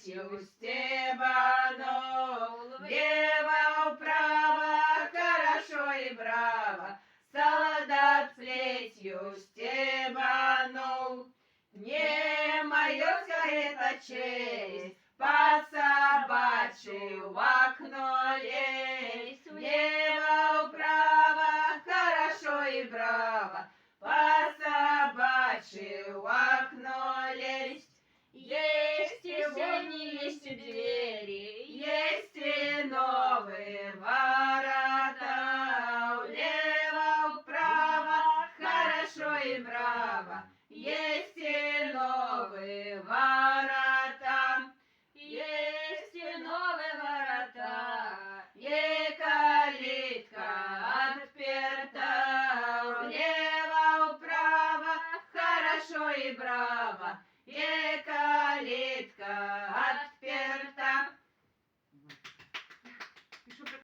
плетью стебанул, влево, вправо, хорошо и браво, солдат плетью стебанул. Не моё-ска это честь, по собачьи в окно лезть, влево, вправо, хорошо и браво, по собачьи в окно лезть. Есть и сени, есть и две,